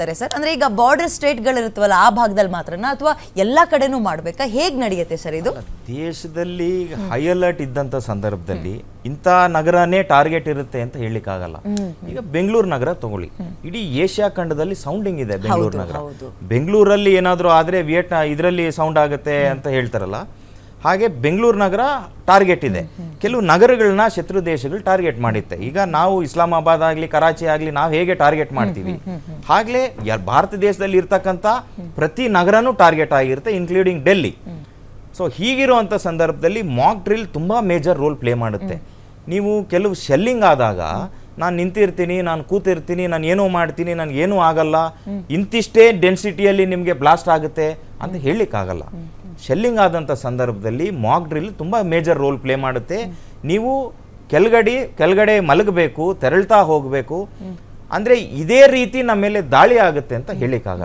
ಮಾಡ್ತಾರೆ ಸರ್? ಅಂದ್ರೆ ಈಗ ಬಾರ್ಡರ್ ಸ್ಟೇಟ್ಗಳಿರುತ್ತವಲ್ಲ ಆ ಭಾಗದಲ್ಲಿ ಮಾತ್ರನಾ ಅಥವಾ ಎಲ್ಲಾ ಕಡೆನೂ ಮಾಡ್ಬೇಕಾ? ಹೇಗ್ ನಡೆಯುತ್ತೆ ಸರ್ ಇದು? ದೇಶದಲ್ಲಿ ಹೈ ಅಲರ್ಟ್ ಇದ್ದಂಥ ಸಂದರ್ಭದಲ್ಲಿ ಇಂಥ ನಗರನೇ ಟಾರ್ಗೆಟ್ ಇರುತ್ತೆ ಅಂತ ಹೇಳಲಿಕ್ಕಾಗಲ್ಲ. ಈಗ ಬೆಂಗಳೂರು ನಗರ ತಗೊಳ್ಳಿ, ಇಡೀ ಏಷ್ಯಾ ಖಂಡದಲ್ಲಿ ಸೌಂಡಿಂಗ್ ಇದೆ ಬೆಂಗಳೂರು ನಗರ. ಬೆಂಗಳೂರಲ್ಲಿ ಏನಾದರೂ ಆದರೆ ಇದರಲ್ಲಿ ಸೌಂಡ್ ಆಗುತ್ತೆ ಅಂತ ಹೇಳ್ತಾರಲ್ಲ, ಹಾಗೆ ಬೆಂಗಳೂರು ನಗರ ಟಾರ್ಗೆಟ್ ಇದೆ. ಕೆಲವು ನಗರಗಳನ್ನ ಶತ್ರು ದೇಶಗಳು ಟಾರ್ಗೆಟ್ ಮಾಡಿತ್ತೆ. ಈಗ ನಾವು ಇಸ್ಲಾಮಾಬಾದ್ ಆಗಲಿ ಕರಾಚಿ ಆಗಲಿ ನಾವು ಹೇಗೆ ಟಾರ್ಗೆಟ್ ಮಾಡ್ತೀವಿ, ಹಾಗಲೇ ಭಾರತ ದೇಶದಲ್ಲಿ ಇರ್ತಕ್ಕಂಥ ಪ್ರತಿ ನಗರನೂ ಟಾರ್ಗೆಟ್ ಆಗಿರುತ್ತೆ, ಇನ್ಕ್ಲೂಡಿಂಗ್ ಡೆಲ್ಲಿ. ಸೊ ಹೀಗಿರುವಂಥ ಸಂದರ್ಭದಲ್ಲಿ ಮಾಕ್ ಡ್ರಿಲ್ ತುಂಬ ಮೇಜರ್ ರೋಲ್ ಪ್ಲೇ ಮಾಡುತ್ತೆ. ನೀವು ಕೆಲವು ಶೆಲ್ಲಿಂಗ್ ಆದಾಗ ನಾನು ನಿಂತಿರ್ತೀನಿ, ನಾನು ಕೂತಿರ್ತೀನಿ, ನಾನು ಏನೋ ಮಾಡ್ತೀನಿ, ನನಗೇನೂ ಆಗಲ್ಲ, ಇಂತಿಷ್ಟೇ ಡೆನ್ಸಿಟಿಯಲ್ಲಿ ನಿಮಗೆ ಬ್ಲಾಸ್ಟ್ ಆಗುತ್ತೆ ಅಂತ ಹೇಳಲಿಕ್ಕಾಗಲ್ಲ. ಶೆಲ್ಲಿಂಗ್ ಆದಂಥ ಸಂದರ್ಭದಲ್ಲಿ ಮಾಕ್ ಡ್ರಿಲ್ ತುಂಬ ಮೇಜರ್ ರೋಲ್ ಪ್ಲೇ ಮಾಡುತ್ತೆ. ನೀವು ಕೆಳಗಡೆ ಮಲಗಬೇಕು, ತೆರಳ್ತಾ ಹೋಗಬೇಕು. ಅಂದರೆ ಇದೇ ರೀತಿ ನಮ್ಮ ಮೇಲೆ ದಾಳಿ ಆಗುತ್ತೆ ಅಂತ ಹೇಳಲಿಕ್ಕಾಗಲ್ಲ.